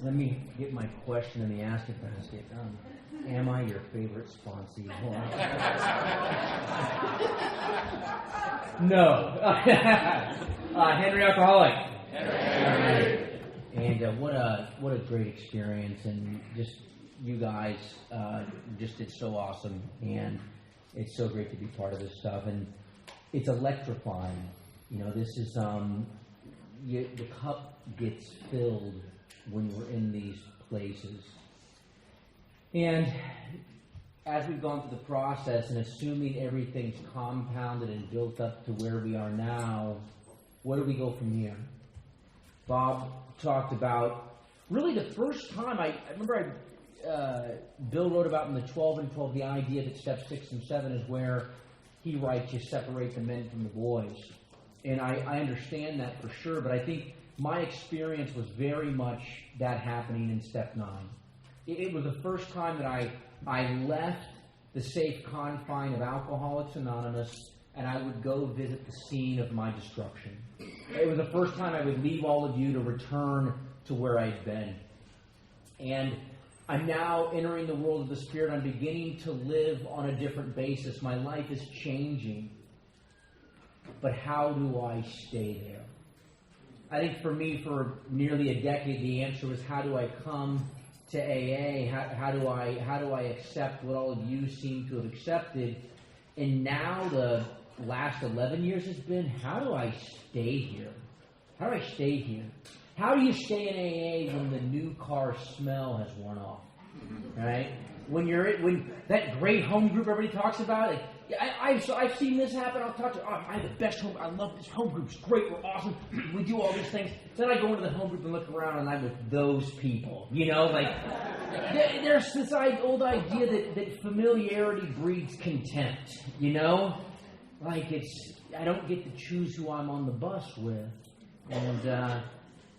Let me get my question in the asking basket. Am I your favorite sponsee? No. Henry Alcoholic. Henry. And what a great experience, and just you guys just did so awesome, and it's so great to be part of this stuff, and it's electrifying. You know, this is the cup gets filled when we're in these places. And as we've gone through the process and assuming everything's compounded and built up to where we are now, where do we go from here? Bob talked about really the first time I remember Bill wrote about in the 12 and 12 the idea that step 6 and 7 is where he writes you separate the men from the boys. And I understand that for sure, but I think my experience was very much that happening in step 9. It was the first time that I left the safe confine of Alcoholics Anonymous and I would go visit the scene of my destruction. It was the first time I would leave all of you to return to where I'd been. And I'm now entering the world of the Spirit. I'm beginning to live on a different basis. My life is changing. But how do I stay there? I think for me, for nearly a decade, the answer was how do I come to AA? How do I accept what all of you seem to have accepted? And now the last 11 years has been, how do I stay here? How do I stay here? How do you stay in AA when the new car smell has worn off? Right? When that great home group everybody talks about, like, I've seen this happen. I'll talk to I have the best home. I love this home group. It's great. We're awesome. We do all these things. Then I go into the home group and look around, and I'm with those people. You know, like there's this old idea that familiarity breeds contempt. You know, like I don't get to choose who I'm on the bus with, and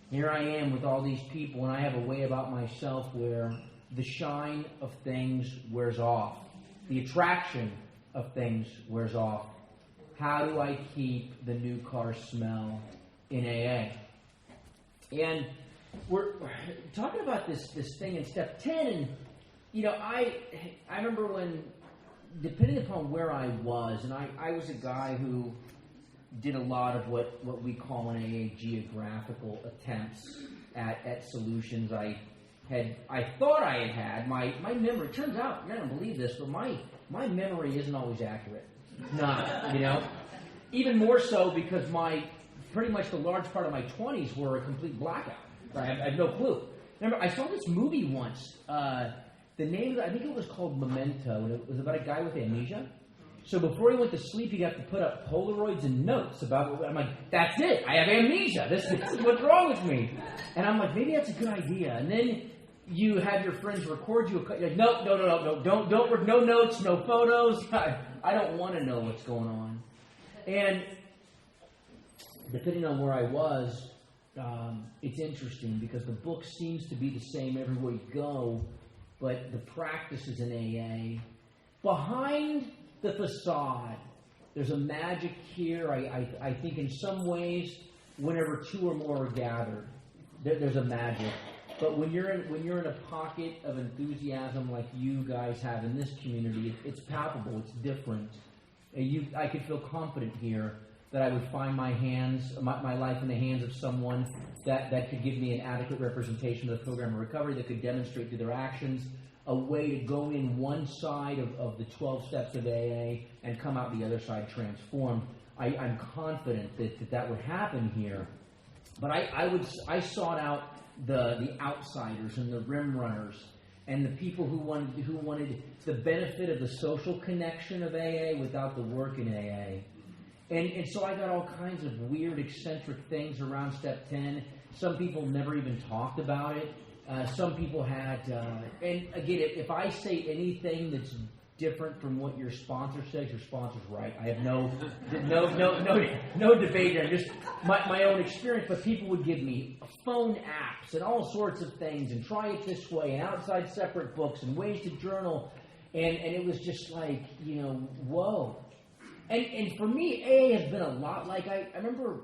here I am with all these people, and I have a way about myself where the shine of things wears off. The attraction of things wears off. How do I keep the new car smell in AA? And we're talking about this thing in step 10, and you know, I remember when, depending upon where I was, and I was a guy who did a lot of what we call in AA geographical attempts at solutions. I thought I had my memory. Turns out, you're not going to believe this, but my memory isn't always accurate. Not, you know. Even more so because pretty much the large part of my 20s were a complete blackout. I have no clue. Remember, I saw this movie once. The name, I think it was called Memento, and it was about a guy with amnesia. So before he went to sleep, he got to put up Polaroids and notes about. I'm like, that's it. I have amnesia. This is what's wrong with me. And I'm like, maybe that's a good idea. And then you have your friends record you. You're like, no, don't, no notes, no photos. I don't want to know what's going on. And depending on where I was, it's interesting because the book seems to be the same everywhere you go, but the practices in AA, behind the facade, there's a magic here. I think in some ways, whenever two or more are gathered, there's a magic. But when you're in a pocket of enthusiasm like you guys have in this community, it's palpable. It's different. And I could feel confident here that I would find my life in the hands of someone that could give me an adequate representation of the program of recovery, that could demonstrate through their actions a way to go in one side of the 12 steps of AA and come out the other side transformed. I'm confident that would happen here. But I sought out the outsiders and the rim runners and the people who wanted the benefit of the social connection of AA without the work in AA. And so I got all kinds of weird, eccentric things around step 10. Some people never even talked about it. Some people had, and again, if I say anything that's different from what your sponsor says, your sponsor's right. I have no debate there. Just my own experience. But people would give me phone apps and all sorts of things, and try it this way, and outside separate books, and ways to journal, and it was just like, you know, whoa. And for me, AA has been a lot like I remember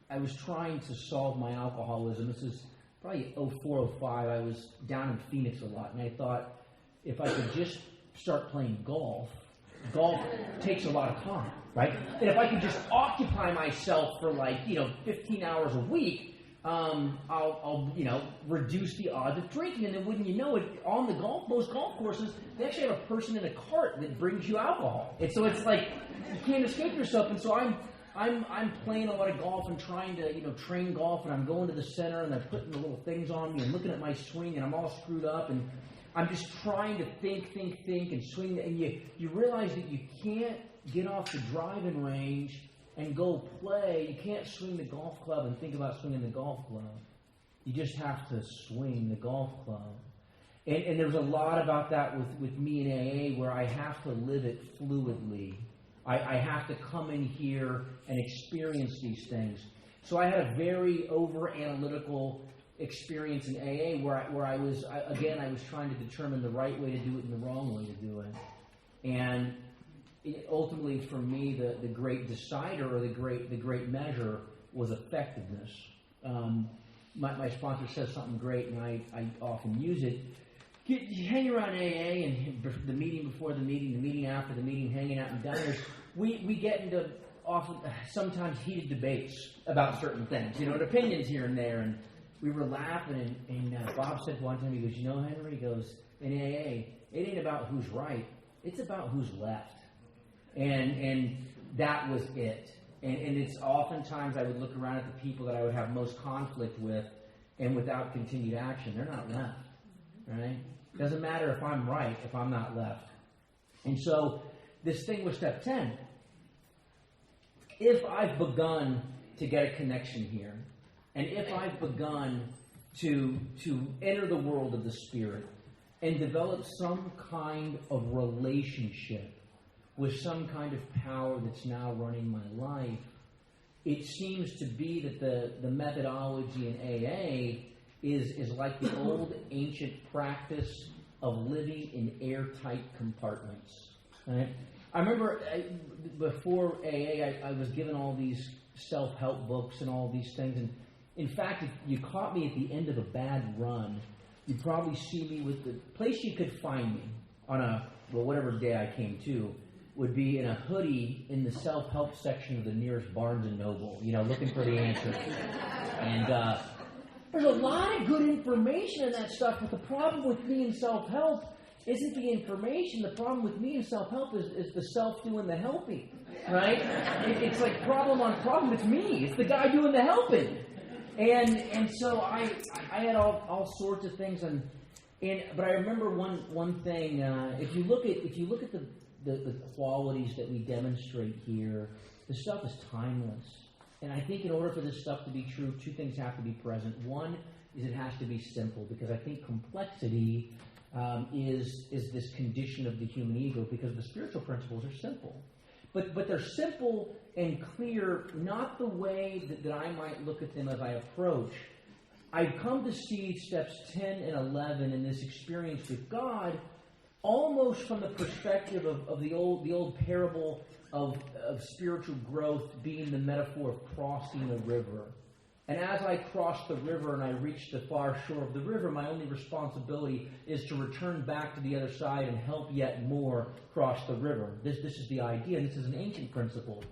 I was trying to solve my alcoholism. This is probably 04, 05, I was down in Phoenix a lot, and I thought if I could just start playing golf takes a lot of time, right? And if I could just occupy myself for 15 hours a week, I'll reduce the odds of drinking. And then wouldn't you know it, on most golf courses, they actually have a person in a cart that brings you alcohol. And so it's like you can't escape yourself. And so I'm playing a lot of golf and trying to train golf, and I'm going to the center and they're putting the little things on me and looking at my swing, and I'm all screwed up, and I'm just trying to think and swing, and you realize that you can't get off the driving range and go play. You can't swing the golf club and think about swinging the golf club. You just have to swing the golf club. And there's a lot about that with me in AA, where I have to live it fluidly. I have to come in here and experience these things. So I had a very over-analytical experience in AA where I was trying to determine the right way to do it and the wrong way to do it. And ultimately, for me, the great decider or the great measure was effectiveness. My sponsor says something great, and I often use it. You hang around AA, and the meeting before the meeting after the meeting, hanging out in diners, we get into sometimes heated debates about certain things, and opinions here and there. And we were laughing, and Bob said one time, he goes, Henry, he goes, in AA, it ain't about who's right, it's about who's left. And that was it. And it's oftentimes I would look around at the people that I would have most conflict with, and without continued action, they're not left. Right? Doesn't matter if I'm right, if I'm not left. And so this thing with step 10, if I've begun to get a connection here, and if I've begun to enter the world of the Spirit and develop some kind of relationship with some kind of power that's now running my life, it seems to be that the methodology in AA is like the old ancient practice of living in airtight compartments. Right? I remember before AA, I was given all these self-help books and all these things. And in fact, if you caught me at the end of a bad run, you'd probably see me with the place you could find me on whatever day I came to would be in a hoodie in the self-help section of the nearest Barnes & Noble, looking for the answer. And there's a lot of good information in that stuff, but the problem with me in self-help isn't the information. The problem with me in self-help is the self doing the helping, right? It's like problem on problem. It's me. It's the guy doing the helping. And so I had all sorts of things, but I remember one thing. If you look at the qualities that we demonstrate here, the stuff is timeless. And I think in order for this stuff to be true, two things have to be present. One is it has to be simple, because I think complexity is this condition of the human ego, because the spiritual principles are simple. But they're simple and clear, not the way that I might look at them as I approach. I've come to see steps 10 and 11 in this experience with God almost from the perspective of the old parable of spiritual growth being the metaphor of crossing a river. And as I cross the river and I reach the far shore of the river, my only responsibility is to return back to the other side and help yet more cross the river. This is the idea. This is an ancient principle.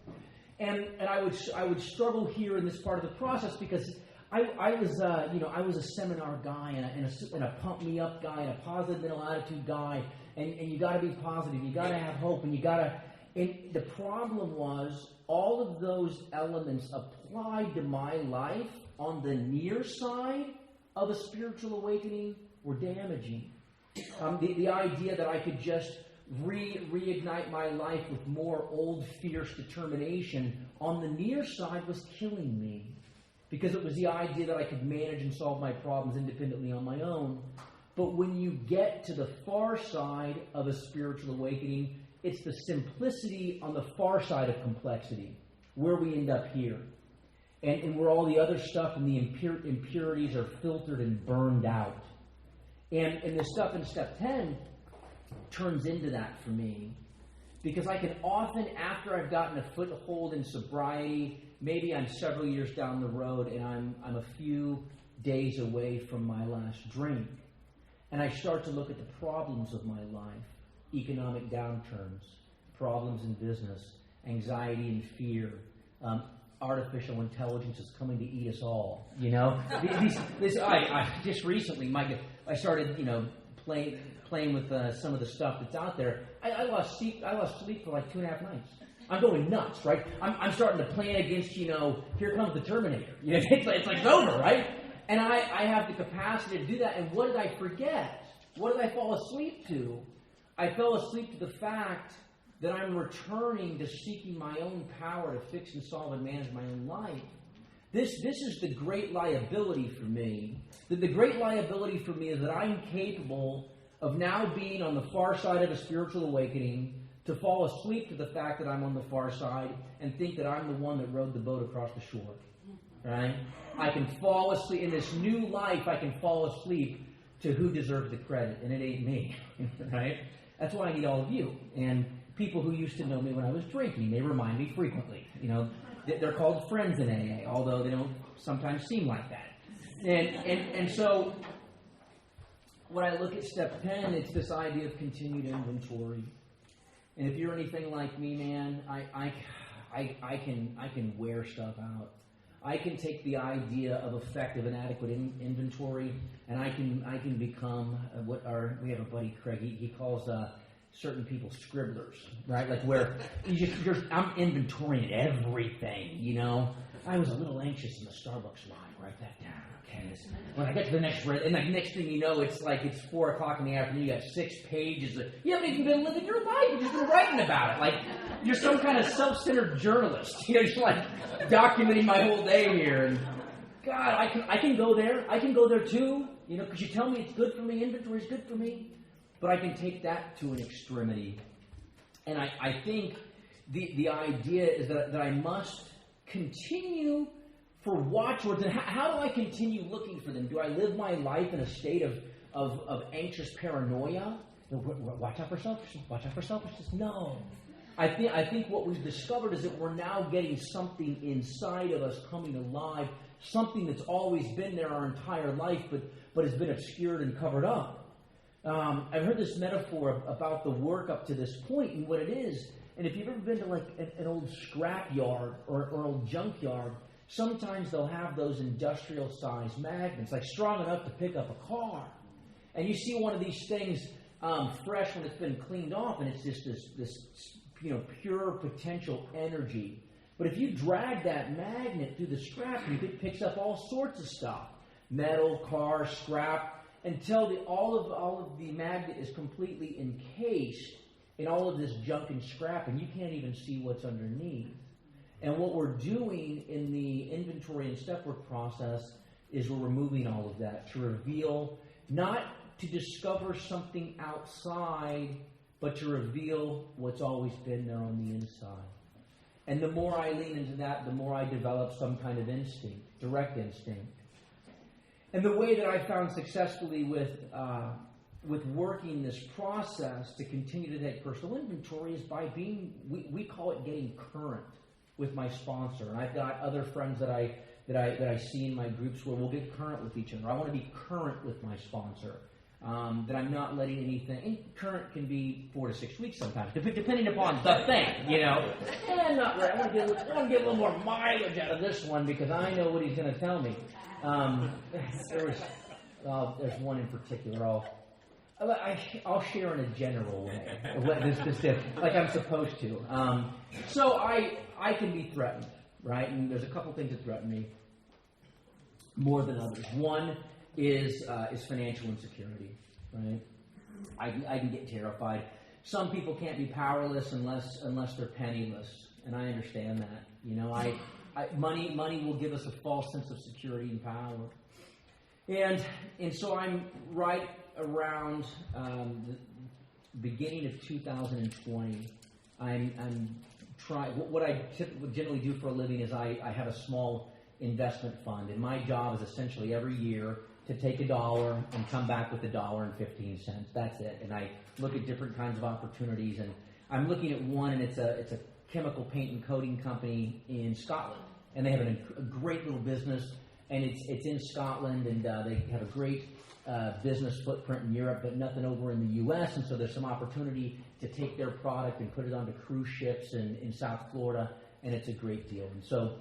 And I would struggle here in this part of the process, because I was a seminar guy and a pump me up guy and a positive mental attitude guy, and you got to be positive, you got to have hope, and the problem was all of those elements applied to my life on the near side of a spiritual awakening were damaging. The idea that I could just reignite my life with more old, fierce determination on the near side was killing me, because it was the idea that I could manage and solve my problems independently on my own. But when you get to the far side of a spiritual awakening, it's the simplicity on the far side of complexity, where we end up here. And where all the other stuff and the impurities are filtered and burned out. And the stuff in step 10 turns into that for me. Because I can often, after I've gotten a foothold in sobriety, maybe I'm several years down the road and I'm a few days away from my last drink. And I start to look at the problems of my life, economic downturns, problems in business, anxiety and fear, artificial intelligence is coming to eat us all. I just recently, I started, playing with some of the stuff that's out there. I lost sleep for like 2.5 nights. I'm going nuts, right? I'm starting to plan against, here comes the Terminator. It's like it's over, right? And I have the capacity to do that. And what did I forget? What did I fall asleep to? I fell asleep to the fact that I'm returning to seeking my own power to fix and solve and manage my own life. This is the great liability for me. The great liability for me is that I'm capable of now being on the far side of a spiritual awakening, to fall asleep to the fact that I'm on the far side and think that I'm the one that rowed the boat across the shore. Right? I can fall asleep in this new life. I can fall asleep to who deserves the credit, and it ain't me. Right? That's why I need all of you and people who used to know me when I was drinking. They remind me frequently. They're called friends in AA, although they don't sometimes seem like that. And so when I look at step 10, it's this idea of continued inventory. And if you're anything like me, man, I can wear stuff out. I can take the idea of effective and adequate inventory, and I can become we have a buddy, Craig. He calls certain people scribblers, right? Like where I'm inventorying everything. I was a little anxious in the Starbucks line. Write that down. Okay. When I get to the next and like next thing you know, it's like it's 4 o'clock in the afternoon. You got 6 pages. You haven't even been living your life. You've just been writing about it. Like you're some kind of self-centered journalist. Just like documenting my whole day here. And God, I can go there. I can go there too. Because you tell me it's good for me. Inventory is good for me. But I can take that to an extremity. And I think the idea is that I must continue for watchwords. And how do I continue looking for them? Do I live my life in a state of anxious paranoia? Watch out for selfishness. Watch out for selfishness. No. I think what we've discovered is that we're now getting something inside of us coming alive, something that's always been there our entire life, but has been obscured and covered up. I've heard this metaphor about the work up to this point and what it is. And if you've ever been to like an old scrap yard or old junk yard, sometimes they'll have those industrial-sized magnets, like strong enough to pick up a car. And you see one of these things fresh when it's been cleaned off, and it's just this pure potential energy. But if you drag that magnet through the scrap heap, it picks up all sorts of stuff: metal, car, scrap, until all of the magnet is completely encased in all of this junk and scrap, and you can't even see what's underneath. And what we're doing in the inventory and step work process is we're removing all of that to reveal, not to discover something outside, but to reveal what's always been there on the inside. And the more I lean into that, the more I develop some kind of instinct, direct instinct. And the way that I found successfully with working this process to continue to take personal inventory is by being, we call it getting current with my sponsor. And I've got other friends that I see in my groups where we'll get current with each other. I want to be current with my sponsor. That I'm not letting anything, and current can be 4 to 6 weeks sometimes, depending upon the thing, And not right. I want to get a little more mileage out of this one because I know what he's going to tell me. There's one in particular. I'll share in a general way, like I'm supposed to. So I can be threatened, right? And there's a couple things that threaten me more than others. One is financial insecurity, right? I can get terrified. Some people can't be powerless unless they're penniless, and I understand that. Money will give us a false sense of security and power, and so I'm right around the beginning of 2020. I'm trying. What I generally do for a living is I have a small investment fund, and my job is essentially every year to take $1 and come back with $1.15. That's it. And I look at different kinds of opportunities, and I'm looking at one, and it's a chemical paint and coating company in Scotland, and they have a great little business. and it's in Scotland, and they have a great business footprint in Europe, but nothing over in the U.S., and so there's some opportunity to take their product and put it onto cruise ships in South Florida, and it's a great deal. And so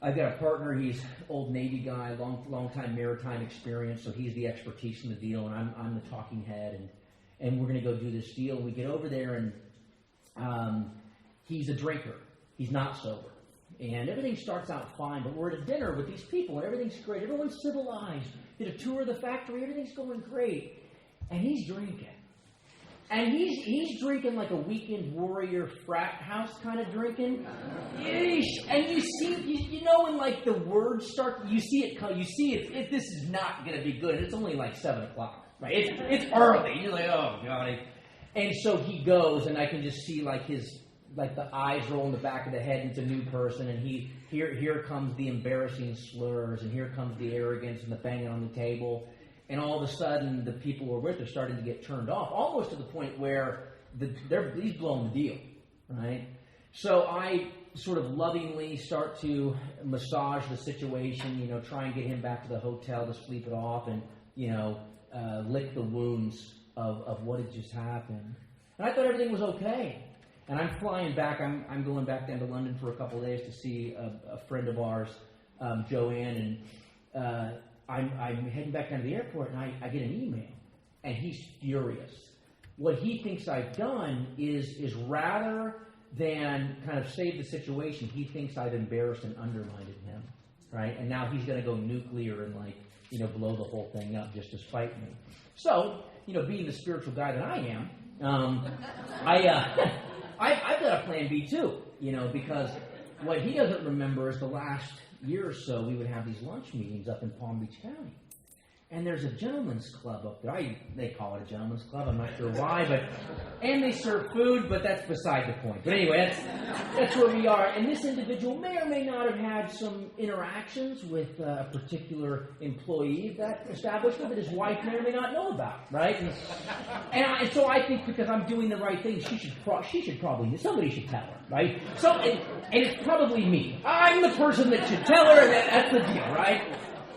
I've got a partner, he's old Navy guy, long time maritime experience, so he's the expertise in the deal, and I'm the talking head, and we're going to go do this deal. We get over there, and he's a drinker. He's not sober. And everything starts out fine, but we're at a dinner with these people, and everything's great. Everyone's civilized. Did a tour of the factory. Everything's going great. And he's drinking. And he's drinking like a weekend warrior frat house kind of drinking. Yeesh. And you see, you know when like the words start, you see it, this is not going to be good. It's only like 7 o'clock, right? It's early. You're like, oh, God. And so he goes, and I can just see like the eyes roll in the back of the head, and it's a new person, and here comes the embarrassing slurs, and here comes the arrogance and the banging on the table, and all of a sudden the people we're with are starting to get turned off, almost to the point where he's blowing the deal, right? So I sort of lovingly start to massage the situation, try and get him back to the hotel to sleep it off, and lick the wounds of what had just happened. And I thought everything was okay. And I'm flying back. I'm going back down to London for a couple of days to see a friend of ours, Joanne, and I'm heading back down to the airport, and I get an email, and he's furious. What he thinks I've done is rather than kind of save the situation, he thinks I've embarrassed and undermined him, right? And now he's going to go nuclear and blow the whole thing up just to spite me. So, being the spiritual guy that I am, I've got a plan B too, because what he doesn't remember is the last year or so we would have these lunch meetings up in Palm Beach County. And there's a gentleman's club up there. They call it a gentleman's club. I'm not sure why, and they serve food, but that's beside the point. But anyway, that's where we are. And this individual may or may not have had some interactions with a particular employee of that establishment that his wife may or may not know about, right? And so I think because I'm doing the right thing, she should probably, somebody should tell her, right? So, and it's probably me. I'm the person that should tell her, and that's the deal, right?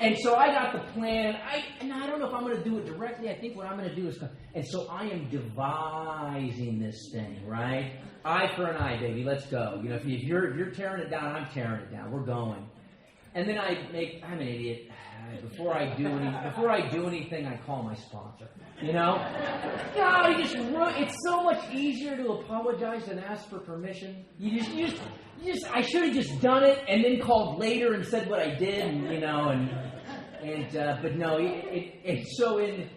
And so I got the plan. I don't know if I'm going to do it directly. I think what I'm going to do is, and so I am devising this thing, right? Eye for an eye, baby. Let's go. If you're tearing it down, I'm tearing it down. We're going. And then I'm an idiot. Before I do anything, I call my sponsor. God, it's so much easier to apologize than ask for permission. I should have just done it and then called later and said what I did, but no. So in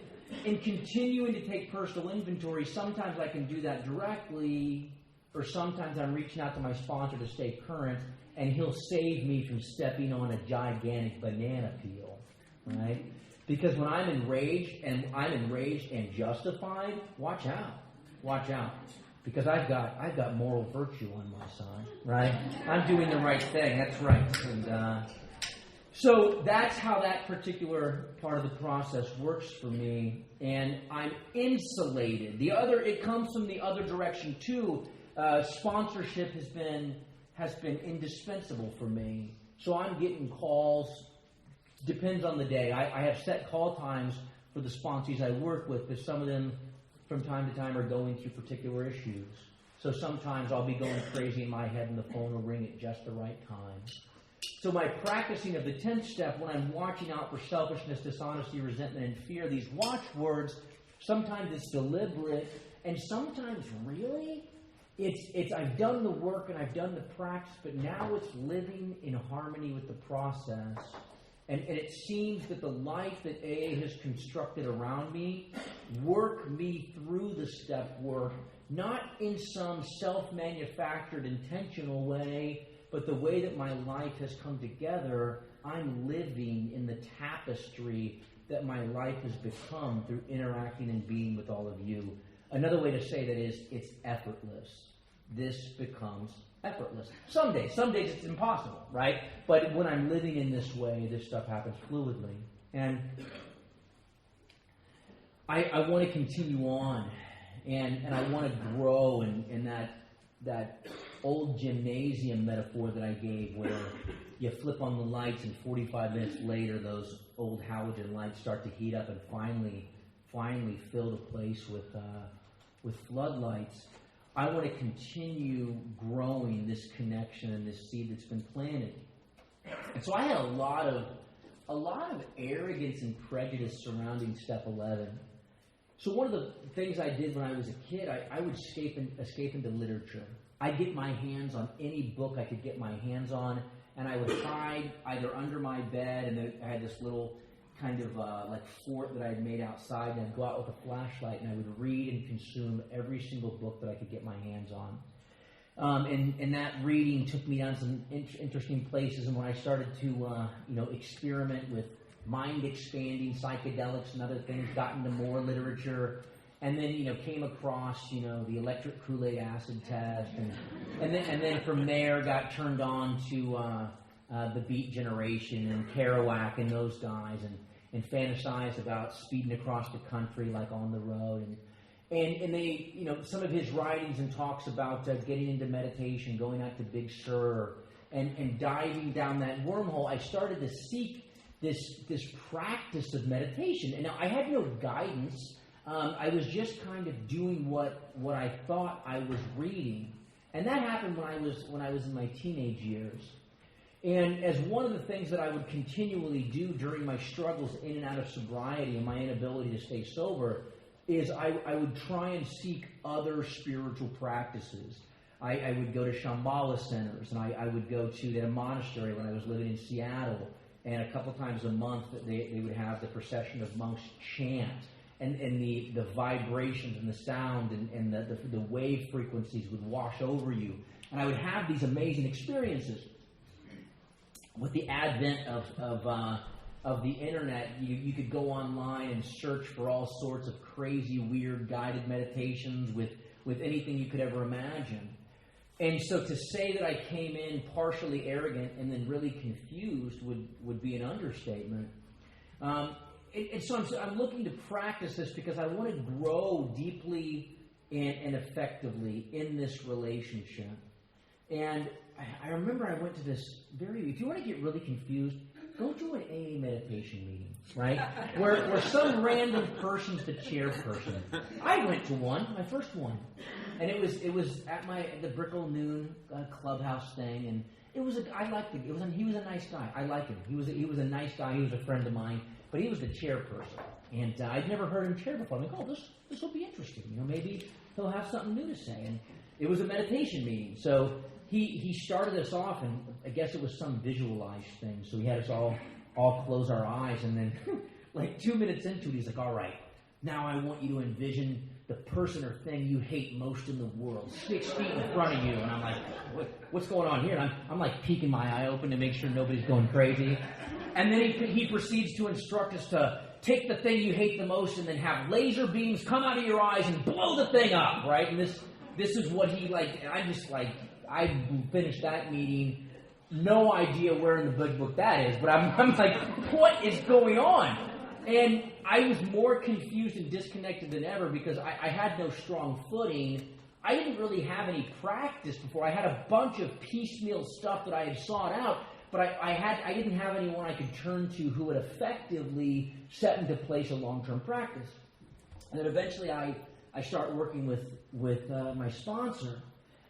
continuing to take personal inventory, sometimes I can do that directly, or sometimes I'm reaching out to my sponsor to stay current, and he'll save me from stepping on a gigantic banana peel, right? Because when I'm enraged and justified, watch out. Because I've got moral virtue on my side, right? I'm doing the right thing. That's right. And so that's how that particular part of the process works for me, and I'm insulated. It comes from the other direction too. Sponsorship has been indispensable for me. So I'm getting calls. Depends on the day. I have set call times for the sponsees I work with, because some of them from time to time are going through particular issues. So sometimes I'll be going crazy in my head and the phone will ring at just the right time. So my practicing of the 10th step, when I'm watching out for selfishness, dishonesty, resentment, and fear, these watchwords, sometimes it's deliberate, and sometimes really, it's I've done the work and I've done the practice, but now it's living in harmony with the process. And it seems that the life that AA has constructed around me work me through the step work, not in some self-manufactured intentional way, but the way that my life has come together. I'm living in the tapestry that my life has become through interacting and being with all of you. Another way to say that is, it's effortless. This becomes effortless. Some days it's impossible, right? But when I'm living in this way, this stuff happens fluidly. And I want to continue on, and I want to grow in that old gymnasium metaphor that I gave, where you flip on the lights and 45 minutes later those old halogen lights start to heat up and finally fill the place with floodlights. I want to continue growing this connection and this seed that's been planted. And so I had a lot of arrogance and prejudice surrounding Step 11. So one of the things I did when I was a kid, I would escape into literature. I'd get my hands on any book I could get my hands on, and I would hide either under my bed, and I had this little kind of like fort that I had made outside, and I'd go out with a flashlight, and I would read and consume every single book that I could get my hands on. And that reading took me down some interesting places, and when I started to experiment with mind-expanding psychedelics and other things, got into more literature, and then came across the electric Kool-Aid acid test, and then from there got turned on to the Beat Generation and Kerouac and those guys, and fantasized about speeding across the country like On the Road, and they some of his writings and talks about getting into meditation, going out to Big Sur, and diving down that wormhole. I started to seek this practice of meditation, and now I had no guidance. I was just kind of doing what I thought I was reading, and that happened when I was in my teenage years. And as one of the things that I would continually do during my struggles in and out of sobriety and my inability to stay sober is I would try and seek other spiritual practices. I would go to Shambhala centers, and I would go to a monastery when I was living in Seattle, and a couple times a month they would have the procession of monks chant. And the vibrations and the sound and the wave frequencies would wash over you. And I would have these amazing experiences. With the advent of the internet, you could go online and search for all sorts of crazy, weird, guided meditations with anything you could ever imagine. And so to say that I came in partially arrogant and then really confused would be an understatement. And so I'm looking to practice this because I want to grow deeply and effectively in this relationship. And I remember I went to this if you want to get really confused, go to an AA meditation meeting, right? where some random person's the chairperson. I went to one, my first one. And it was at the Brickell Noon clubhouse thing, and I liked it. He was a nice guy. I like him. He was a nice guy. He was a friend of mine. But he was the chairperson, and I'd never heard him chair before. I'm like, this will be interesting. Maybe he'll have something new to say. And it was a meditation meeting, so he started us off, and I guess it was some visualized thing. So he had us all close our eyes, and then like 2 minutes into it, he's like, "All right, now I want you to envision the person or thing you hate most in the world, 6 feet in front of you." And I'm like, "What's going on here?" And I'm like peeking my eye open to make sure nobody's going crazy. And then he proceeds to instruct us to take the thing you hate the most and then have laser beams come out of your eyes and blow the thing up, right? And this is what he I finished that meeting, no idea where in the big book that is, but I'm like, what is going on? And I was more confused and disconnected than ever because I had no strong footing. I didn't really have any practice before. I had a bunch of piecemeal stuff that I had sought out, but I didn't have anyone I could turn to who would effectively set into place a long-term practice. And then eventually I start working with my sponsor,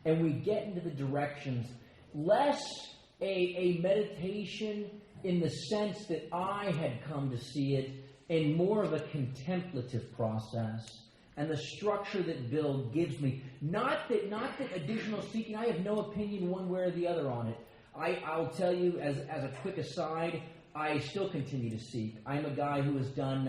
and we get into the directions, less a meditation in the sense that I had come to see it, and more of a contemplative process. And the structure that Bill gives me, not that additional seeking, I have no opinion one way or the other on it. I'll tell you, as a quick aside, I still continue to seek. I'm a guy who has done,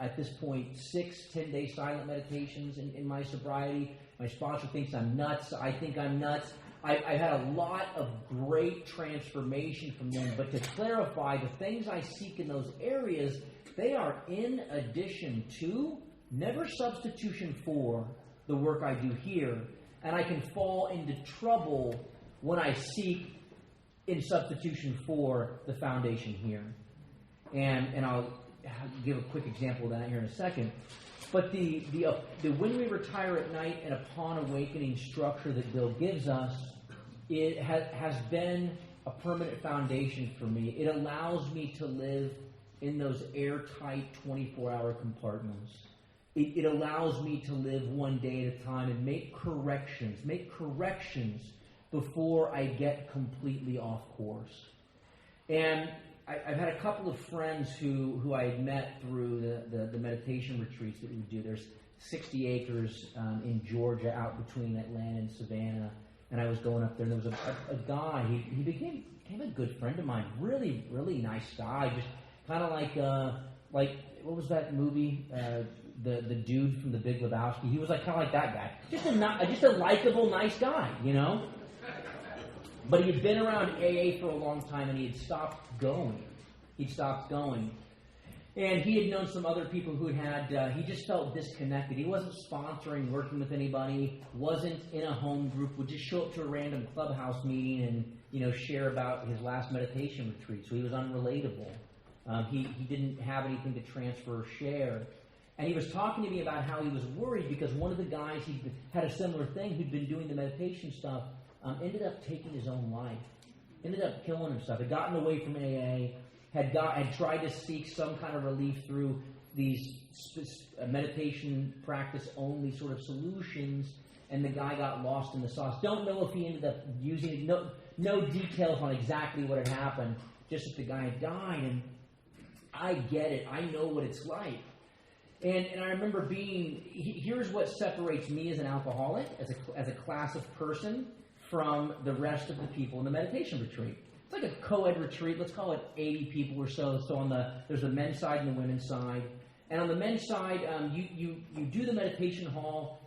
at this point, 6 10-day silent meditations in my sobriety. My sponsor thinks I'm nuts. I think I'm nuts. I've had a lot of great transformation from them. But to clarify, the things I seek in those areas, they are in addition to, never substitution for, the work I do here. And I can fall into trouble when I seek in substitution for the foundation here. And I'll give a quick example of that here in a second. But the when we retire at night and upon awakening structure that Bill gives us it has been a permanent foundation for me. It allows me to live in those airtight 24-hour compartments. It allows me to live one day at a time and make corrections before I get completely off course. And I've had a couple of friends who I had met through the meditation retreats that we would do. There's 60 acres in Georgia out between Atlanta and Savannah, and I was going up there, and there was a guy. He became a good friend of mine. Really, really nice guy. Just kind of like what was that movie? The dude from The Big Lebowski. He was kind of like that guy. Just a likable, nice guy, you know. But he had been around AA for a long time, and he had stopped going. And he had known some other people who he just felt disconnected. He wasn't sponsoring, working with anybody, wasn't in a home group, would just show up to a random clubhouse meeting and, share about his last meditation retreat. So he was unrelatable. He didn't have anything to transfer or share. And he was talking to me about how he was worried because one of the guys, he had a similar thing, who'd been doing the meditation stuff, ended up taking his own life, ended up killing himself, had gotten away from AA, had tried to seek some kind of relief through these meditation practice only sort of solutions, and the guy got lost in the sauce. Don't know if he ended up using it, no details on exactly what had happened, just that the guy had died, and I get it, I know what it's like. And I remember here's what separates me as an alcoholic, as a class of person, from the rest of the people in the meditation retreat. It's like a co-ed retreat. Let's call it 80 people or so. So there's the men's side and the women's side. And on the men's side, you do the meditation hall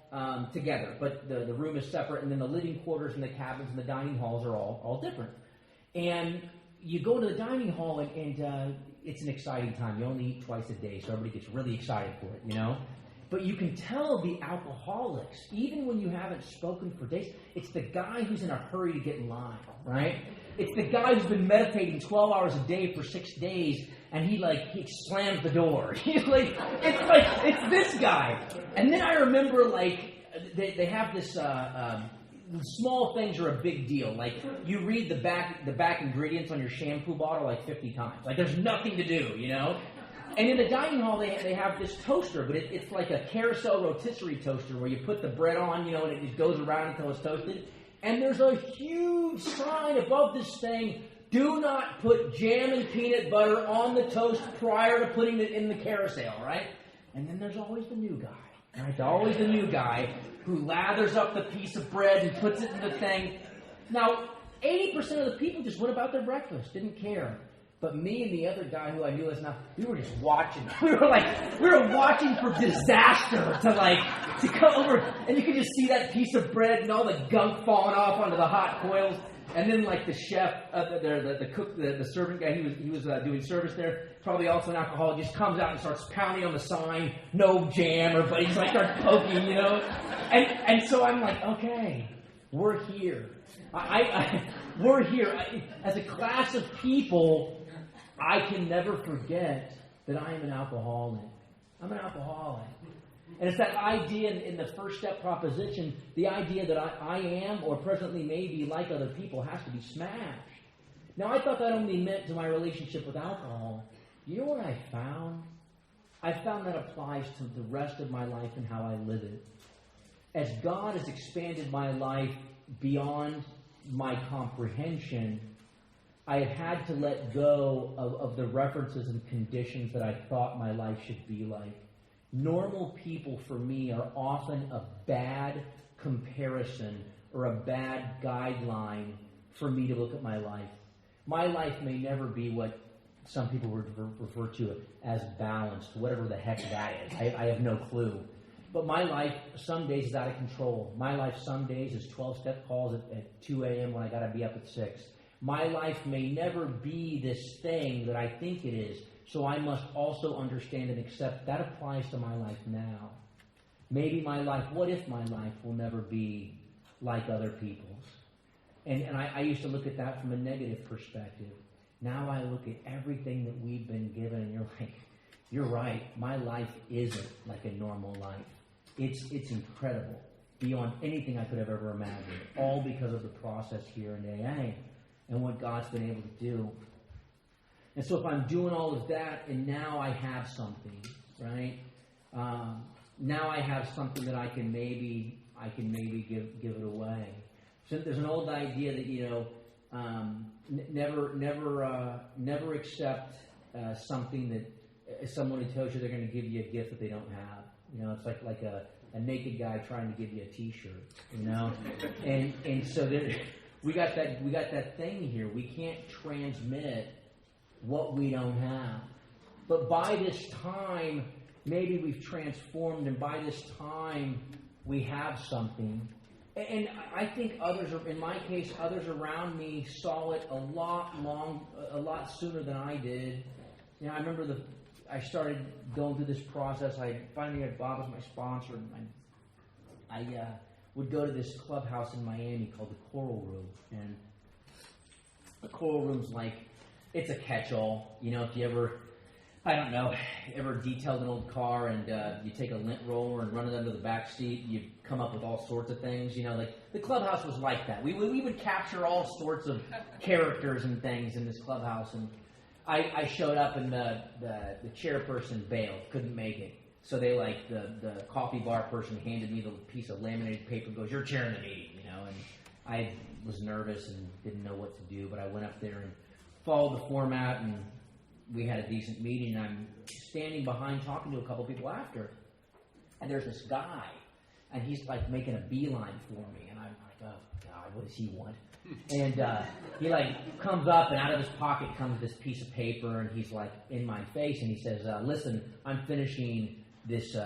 together, but the room is separate, and then the living quarters and the cabins and the dining halls are all different. And you go to the dining hall, and it's an exciting time. You only eat twice a day, so everybody gets really excited for it, you know? But you can tell the alcoholics, even when you haven't spoken for days, it's the guy who's in a hurry to get in line, right? It's the guy who's been meditating 12 hours a day for 6 days, and he slams the door. It's this guy. And then I remember, they have this, small things are a big deal. You read the back ingredients on your shampoo bottle 50 times. There's nothing to do, you know? And in the dining hall, they have this toaster, but it's like a carousel rotisserie toaster where you put the bread on, and it just goes around until it's toasted. And there's a huge sign above this thing, do not put jam and peanut butter on the toast prior to putting it in the carousel, right? And then there's always the new guy, right? Always the new guy who lathers up the piece of bread and puts it in the thing. Now, 80% of the people just went about their breakfast, didn't care. But me and the other guy who I knew as now, we were just watching. We were watching for disaster to come over, and you could just see that piece of bread and all the gunk falling off onto the hot coils. And then the chef, the cook, the servant guy, he was doing service there, probably also an alcoholic, just comes out and starts pounding on the sign, no jam, but he starts poking, you know. And so I'm like, okay, we're here. We're here. As a class of people, I can never forget that I am an alcoholic. I'm an alcoholic. And it's that idea in the first step proposition, the idea that I am or presently may be like other people has to be smashed. Now, I thought that only meant to my relationship with alcohol. You know what I found? I found that applies to the rest of my life and how I live it. As God has expanded my life beyond my comprehension, I have had to let go of the references and conditions that I thought my life should be like. Normal people, for me, are often a bad comparison or a bad guideline for me to look at my life. My life may never be what some people would refer to as balanced, whatever the heck that is. I have no clue. But my life, some days, is out of control. My life, some days, is 12-step calls at 2 a.m. when I got to be up at 6. My life may never be this thing that I think it is, so I must also understand and accept that applies to my life now. Maybe my life, what if my life will never be like other people's? And I used to look at that from a negative perspective. Now I look at everything that we've been given, and you're like, you're right, my life isn't like a normal life. It's incredible. beyond anything I could have ever imagined, all because of the process here in AA and what God's been able to do. And so if I'm doing all of that, and now I have something, right? Now I have something that I can maybe give it away. So there's an old idea that never accept something that someone who tells you they're going to give you a gift that they don't have. It's like a naked guy trying to give you a T-shirt. And so we got that thing here. We can't transmit what we don't have. But by this time, maybe we've transformed, and by this time, we have something. And I think in my case, others around me saw it a lot sooner than I did. I remember I started going through this process. I finally had Bob as my sponsor, and I would go to this clubhouse in Miami called the Coral Room. And the Coral Room's it's a catch-all. If you ever detailed an old car and you take a lint roller and run it under the back seat, you come up with all sorts of things. The clubhouse was like that. We would capture all sorts of characters and things in this clubhouse. And I showed up, and the chairperson bailed, couldn't make it. So they the coffee bar person handed me the piece of laminated paper, goes, "You're chairing the meeting," and I was nervous and didn't know what to do, but I went up there and followed the format, and we had a decent meeting. I'm standing behind talking to a couple people after, and there's this guy, and he's making a beeline for me, and I'm like, oh God, what does he want? And he comes up, and out of his pocket comes this piece of paper, and he's in my face, and he says, "Listen, I'm finishing this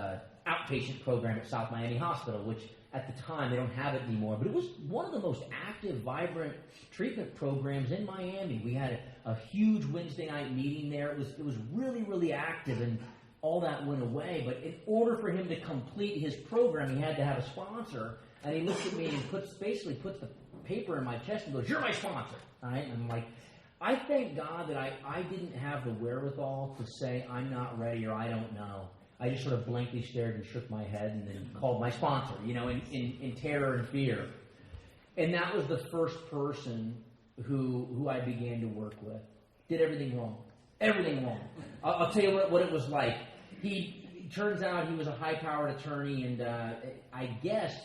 outpatient program at South Miami Hospital," which at the time they don't have it anymore, but it was one of the most active, vibrant treatment programs in Miami. We had a huge Wednesday night meeting there. It was really, really active, and all that went away. But in order for him to complete his program, he had to have a sponsor. And he looks at me and basically puts the paper in my chest and goes, "You're my sponsor." All right? And I'm like, I thank God that I didn't have the wherewithal to say I'm not ready or I don't know. I just sort of blankly stared and shook my head and then called my sponsor, in terror and fear. And that was the first person who I began to work with. Did everything wrong. Everything wrong. I'll tell you what it was like. Turns out he was a high-powered attorney, and I guess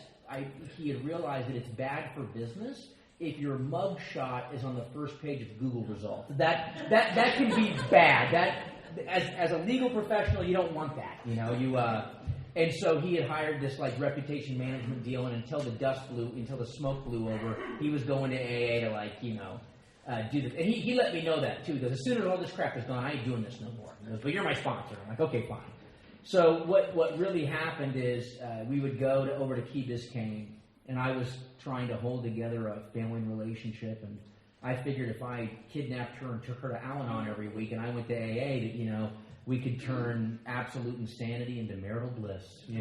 he had realized that it's bad for business if your mug shot is on the first page of Google results. That can be bad. As a legal professional, you don't want that, and so he had hired this reputation management deal, and until the smoke blew over, he was going to AA to do this. And he let me know that too, because as soon as all this crap is gone, I ain't doing this no more. He goes, "But you're my sponsor." I'm like, "Okay, fine." So what really happened is we would go over to Key Biscayne, and I was trying to hold together a family relationship, and I figured if I kidnapped her and took her to Al-Anon every week, and I went to AA, that we could turn absolute insanity into marital bliss. And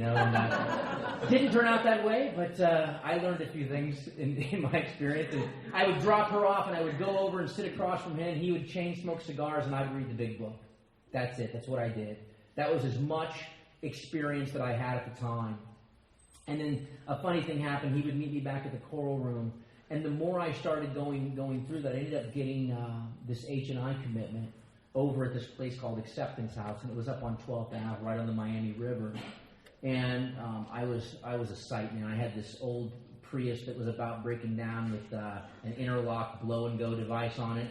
didn't turn out that way, but I learned a few things in my experience. And I would drop her off, and I would go over and sit across from him. He would chain smoke cigars, and I'd read the big book. That's it. That's what I did. That was as much experience that I had at the time. And then a funny thing happened. He would meet me back at the Coral Room. And the more I started going through that, I ended up getting this H&I commitment over at this place called Acceptance House, and it was up on 12th Ave, right on the Miami River. And I was a sight, man. I had this old Prius that was about breaking down with an interlock blow-and-go device on it,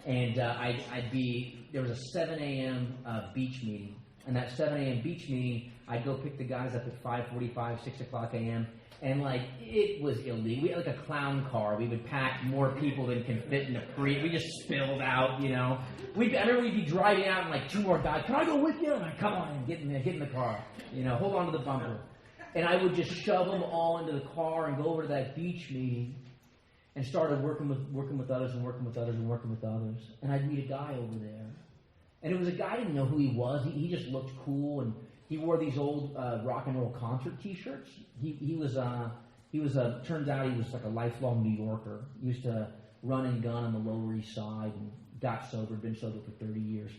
And there was a 7 a.m. Beach meeting, and that 7 a.m. beach meeting, I'd go pick the guys up at 5:45, 6 o'clock a.m., and it was illegal. We had a clown car. We would pack more people than can fit in a Prius. We just spilled out, I remember we'd be driving out and 2 more guys, "Can I go with you?" I'm like, "Come on, get in the car. Hold on to the bumper." And I would just shove them all into the car and go over to that beach meeting and started working with others and working with others and working with others. And I'd meet a guy over there. And it was a guy, I didn't know who he was. He just looked cool, and he wore these old rock and roll concert T-shirts. Turns out he was a lifelong New Yorker. He used to run and gun on the Lower East Side and got sober, been sober for 30 years.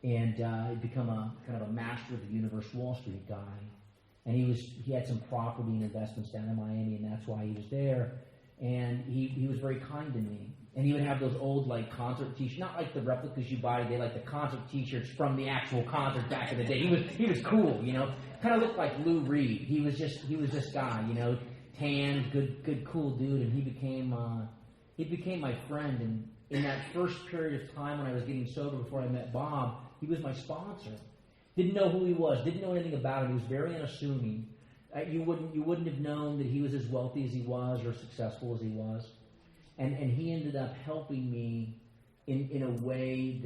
And he'd become a kind of a master of the universe Wall Street guy. and he had some property and investments down in Miami, and that's why he was there. And he was very kind to me. And he would have those old like concert T-shirts, not like the replicas you buy today, like the concert T-shirts from the actual concert back in the day. He was cool, you know. Kind of looked like Lou Reed. He was this guy, you know, tanned, good, cool dude. And he became my friend. And in that first period of time when I was getting sober before I met Bob, he was my sponsor. Didn't know who he was. Didn't know anything about him. He was very unassuming. You wouldn't have known that he was as wealthy as he was or successful as he was. And he ended up helping me in a way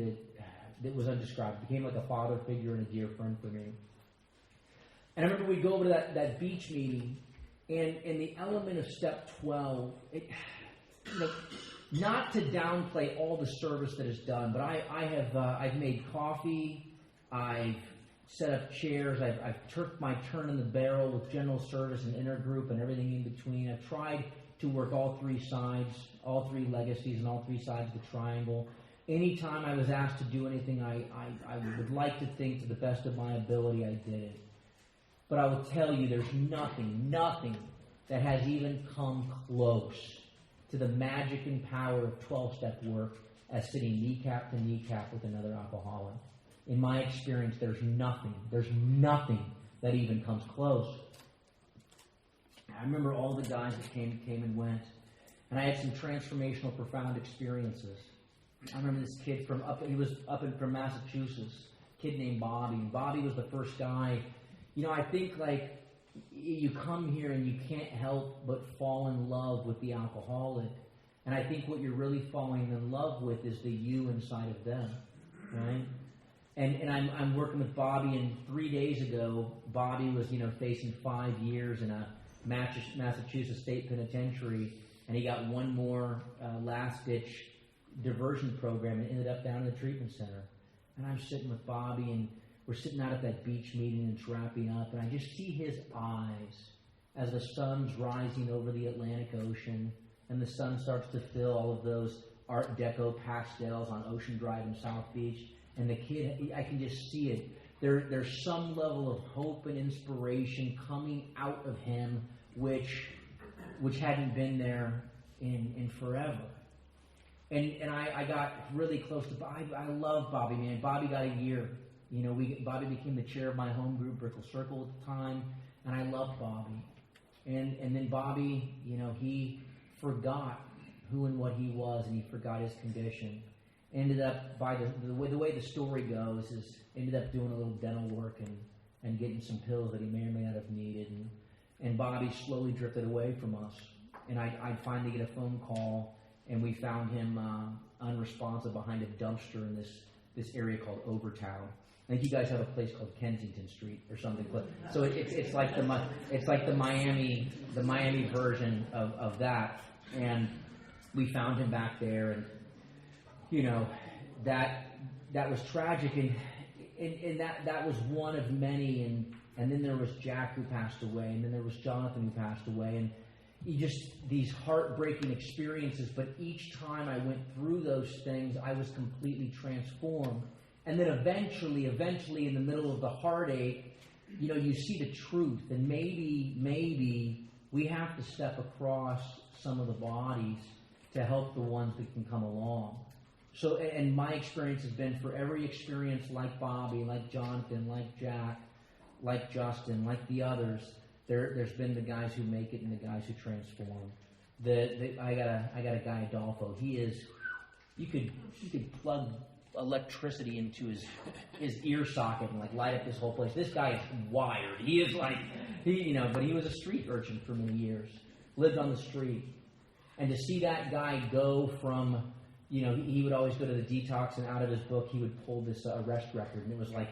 that was undescribed. Became like a father figure and a dear friend for me. And I remember we'd go over to that beach meeting, and the element of step 12, not to downplay all the service that is done, but I've made coffee, I've set up chairs, I've took my turn in the barrel with general service and intergroup and everything in between. I've tried to work all three sides, all three legacies and all three sides of the triangle. Anytime I was asked to do anything, I would like to think to the best of my ability I did it. But I will tell you, there's nothing that has even come close to the magic and power of 12-step work as sitting kneecap to kneecap with another alcoholic. In my experience, there's nothing that even comes close. I remember all the guys that came and went, and I had some transformational, profound experiences. I remember this kid from Massachusetts, a kid named Bobby, and Bobby was the first guy. You know, I think like you come here and you can't help but fall in love with the alcoholic, and I think what you're really falling in love with is the you inside of them, right? And I'm working with Bobby, and 3 days ago, Bobby was facing 5 years in a Massachusetts State Penitentiary, and he got one more last-ditch diversion program and ended up down in the treatment center. And I'm sitting with Bobby, and we're sitting out at that beach meeting, and it's wrapping up, and I just see his eyes as the sun's rising over the Atlantic Ocean, and the sun starts to fill all of those Art Deco pastels on Ocean Drive in South Beach. And the kid, I can just see it. There's some level of hope and inspiration coming out of him, which hadn't been there in forever. And I got really close to Bobby. I love Bobby, man. Bobby got a year. Bobby became the chair of my home group, Brickell Circle at the time, and I loved Bobby. And then Bobby, he forgot who and what he was, and he forgot his condition. Ended up, by the way the story goes, is ended up doing a little dental work and getting some pills that he may or may not have needed. And Bobby slowly drifted away from us. And I finally get a phone call, and we found him unresponsive behind a dumpster in this area called Overtown. I think you guys have a place called Kensington Street or something. So it's like the Miami version of that. And we found him back there, and that was tragic, and that was one of many, and then there was Jack who passed away, and then there was Jonathan who passed away, and these heartbreaking experiences, but each time I went through those things, I was completely transformed. And then eventually in the middle of the heartache, you see the truth, and maybe we have to step across some of the bodies to help the ones that can come along. So, and my experience has been, for every experience like Bobby, like Jonathan, like Jack, like Justin, like the others, there's been the guys who make it and the guys who transform. I got a guy, Adolfo. He is, you could plug electricity into his ear socket and like light up this whole place. This guy is wired. He is like, but he was a street urchin for many years, lived on the street, and to see that guy go from, he would always go to the detox, and out of his book he would pull this arrest record, and it was like,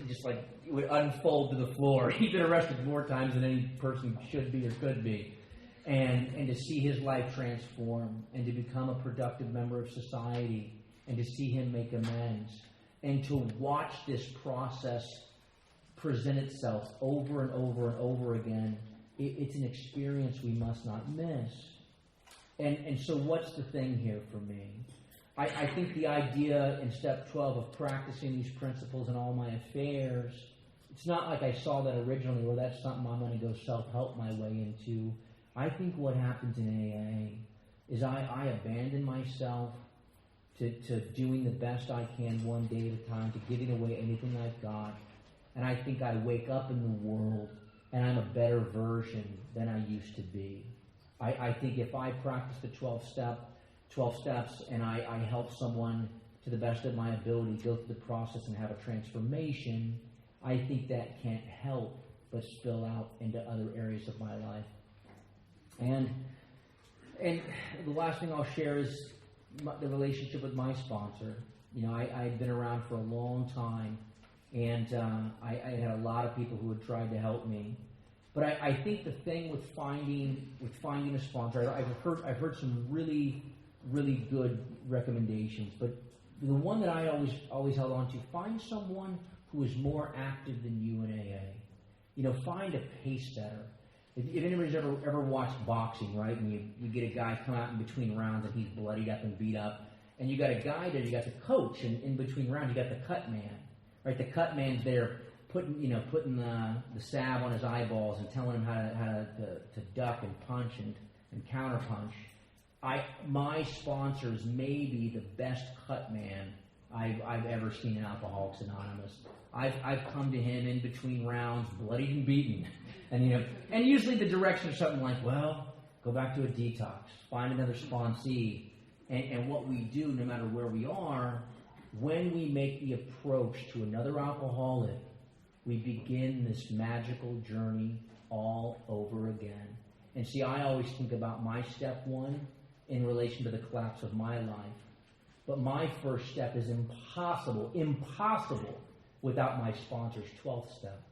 just like it would unfold to the floor. He'd been arrested more times than any person should be or could be. And to see his life transform, and to become a productive member of society, and to see him make amends, and to watch this process present itself over and over and over again, it's an experience we must not miss. And so what's the thing here for me? I think the idea in step 12 of practicing these principles in all my affairs it's not like I saw that originally, or that's something I'm going to go self-help my way into. I think what happens in AA is I abandon myself to doing the best I can one day at a time, to giving away anything I've got. And I think I wake up in the world and I'm a better version than I used to be. I think if I practice the 12 steps and I help someone to the best of my ability go through the process and have a transformation, I think that can't help but spill out into other areas of my life. And the last thing I'll share is the relationship with my sponsor. You know, I had been around for a long time, and I had a lot of people who had tried to help me. But I think the thing with finding a sponsor, I've heard some really, really good recommendations. But the one that I always held on to: find someone who is more active than you in AA. You know, find a pace setter. If anybody's ever watched boxing, right, and you get a guy come out in between rounds and he's bloodied up and beat up, and you got a guy there, you got the coach, and in between rounds you got the cut man, right? The cut man's there putting the salve on his eyeballs and telling him how to duck and punch and counter punch. My sponsor is maybe the best cut man I've ever seen in Alcoholics Anonymous. I've come to him in between rounds, bloodied and beaten, and usually the direction is something like, well, go back to a detox, find another sponsee, and what we do, no matter where we are, when we make the approach to another alcoholic, we begin this magical journey all over again. And see, I always think about my step one in relation to the collapse of my life. But my first step is impossible without my sponsor's 12th step.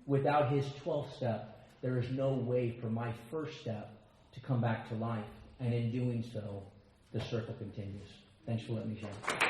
Without his 12th step, there is no way for my first step to come back to life. And in doing so, the circle continues. Thanks for letting me share.